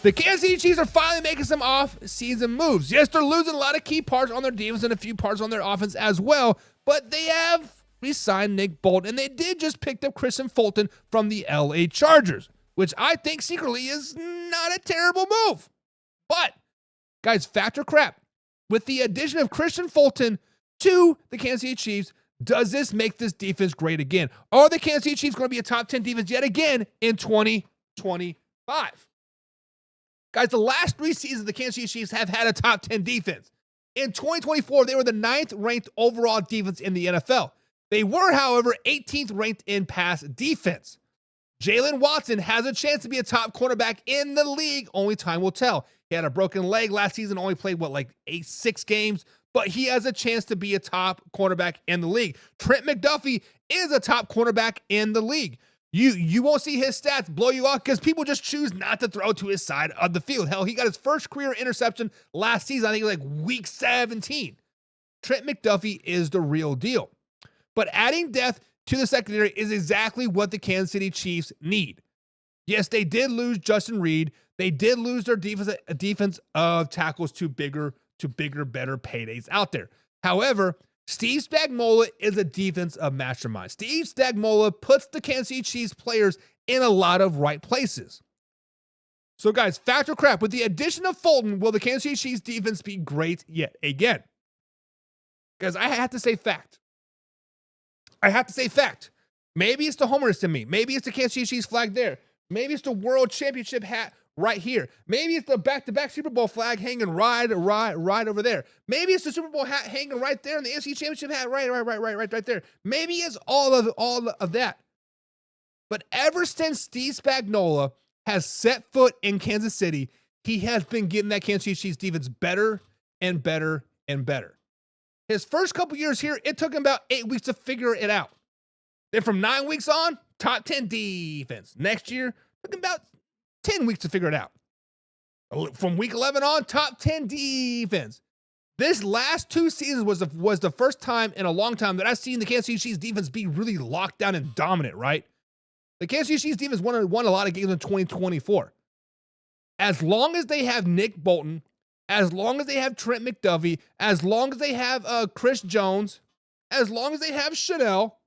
The Kansas City Chiefs are finally making some off-season moves. Yes, they're losing a lot of key parts on their defense and a few parts on their offense as well, but they have re-signed Nick Bolton, and they did just pick up Kristian Fulton from the LA Chargers, which I think secretly is not a terrible move. But, guys, fact or crap, with the addition of Kristian Fulton to the Kansas City Chiefs, does this make this defense great again? Are the Kansas City Chiefs going to be a top 10 defense yet again in 2025? Guys, the last 3 seasons, the Kansas City Chiefs have had a top 10 defense. In 2024, they were the 9th ranked overall defense in the NFL. They were, however, 18th ranked in pass defense. Jalen Watson has a chance to be a top cornerback in the league. Only time will tell. He had a broken leg last season, only played, 6 games? But he has a chance to be a top cornerback in the league. Trent McDuffie is a top cornerback in the league. You won't see his stats blow you off because people just choose not to throw to his side of the field. Hell, he got his first career interception last season. I think it was week 17. Trent McDuffie is the real deal. But adding depth to the secondary is exactly what the Kansas City Chiefs need. Yes, they did lose Justin Reed. They did lose their defense of tackles to bigger, better paydays out there. However, Steve Spagnuolo is a defensive mastermind. Steve Spagnuolo puts the Kansas City Chiefs players in a lot of right places. So, guys, fact or crap, with the addition of Fulton, will the Kansas City Chiefs defense be great yet again? Guys, I have to say fact. Maybe it's the homers to me. Maybe it's the Kansas City Chiefs flag there. Maybe it's the World Championship hat right here. Maybe it's the back-to-back Super Bowl flag hanging right over there. Maybe it's the Super Bowl hat hanging right there and the AFC Championship hat right there. Maybe it's all of that. But ever since Steve Spagnuolo has set foot in Kansas City, he has been getting that Kansas City Chiefs defense better and better and better. His first couple years here, it took him about 8 weeks to figure it out. Then from 9 weeks on, top 10 defense. Next year, took him about 10 weeks to figure it out. From week 11 on, top 10 defense. This last 2 seasons was the first time in a long time that I've seen the Kansas City Chiefs defense be really locked down and dominant, right? The Kansas City Chiefs defense won a lot of games in 2024. As long as they have Nick Bolton, as long as they have Trent McDuffie, as long as they have Chris Jones, as long as they have Chanel,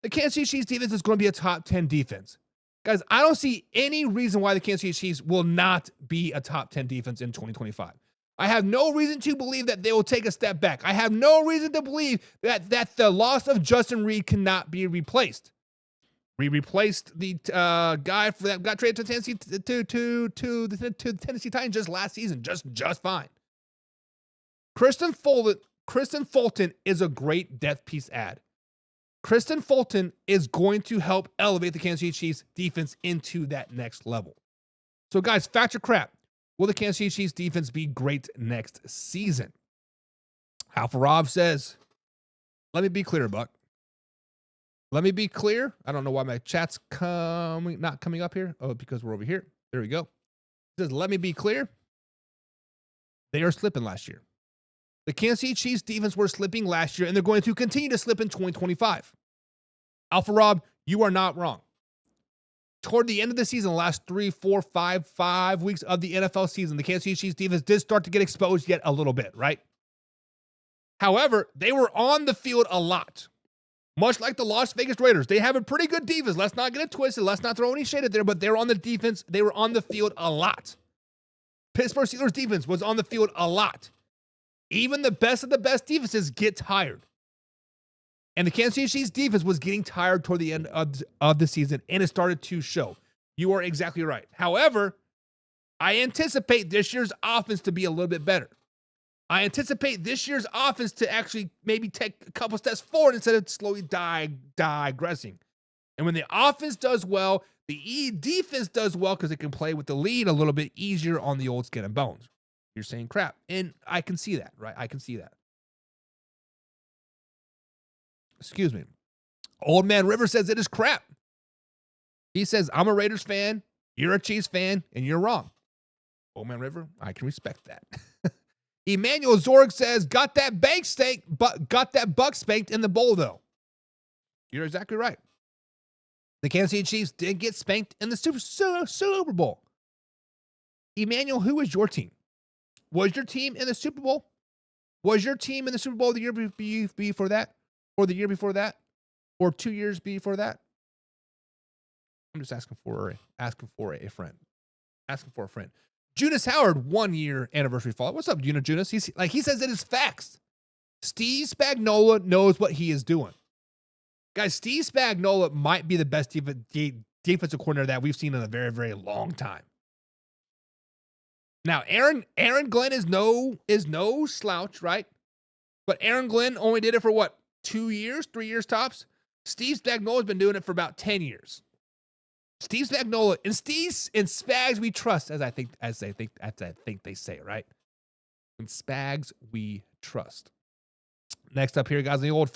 the Kansas City Chiefs defense is going to be a top 10 defense. Guys, I don't see any reason why the Kansas City Chiefs will not be a top 10 defense in 2025. I have no reason to believe that they will take a step back. I have no reason to believe that the loss of Justin Reed cannot be replaced. We replaced the guy that got traded to Tennessee to the Tennessee Titans just last season, just fine. Kristian Fulton is a great depth piece add. Kristian Fulton is going to help elevate the Kansas City Chiefs defense into that next level. So, guys, fact or crap, will the Kansas City Chiefs defense be great next season? Alpha Rob says, let me be clear, Buck. Let me be clear. I don't know why my chat's not coming up here. Oh, because we're over here. There we go. It says, let me be clear. They are slipping last year. The Kansas City Chiefs defense were slipping last year, and they're going to continue to slip in 2025. Alpha Rob, you are not wrong. Toward the end of the season, the last 3, 4, 5 weeks of the NFL season, the Kansas City Chiefs defense did start to get exposed yet a little bit, right? However, they were on the field a lot. Much like the Las Vegas Raiders. They have a pretty good defense. Let's not get it twisted. Let's not throw any shade at there, but they're on the defense. They were on the field a lot. Pittsburgh Steelers defense was on the field a lot. Even the best of the best defenses get tired. And the Kansas City Chiefs defense was getting tired toward the end of the season, and it started to show. You are exactly right. However, I anticipate this year's offense to be a little bit better. I anticipate this year's offense to actually maybe take a couple steps forward instead of slowly digressing. And when the offense does well, the defense does well because it can play with the lead a little bit easier on the old skin and bones. You're saying crap. And I can see that, right? I can see that. Excuse me. Old Man River says it is crap. He says, I'm a Raiders fan, you're a Chiefs fan, and you're wrong. Old Man River, I can respect that. Emmanuel Zorg says, got that buck spanked in the bowl, though. You're exactly right. The Kansas City Chiefs did get spanked in the Super Bowl. Emmanuel, who is your team? Was your team in the Super Bowl? Was your team in the Super Bowl the year before that? Or the year before that? Or 2 years before that? I'm just asking for a friend. Asking for a friend. Jonas Howard, 1 year anniversary follow. What's up, Jonas? He says it is facts. Steve Spagnuolo knows what he is doing. Guys, Steve Spagnuolo might be the best defensive coordinator that we've seen in a very, very long time. Now, Aaron Glenn is no slouch, right? But Aaron Glenn only did it for what, 2 years, 3 years tops? Steve Spagnuolo has been doing it for about 10 years. Steve Spagnuolo and Spags we trust, as I think they say, right? In Spags we trust. Next up here, guys, the old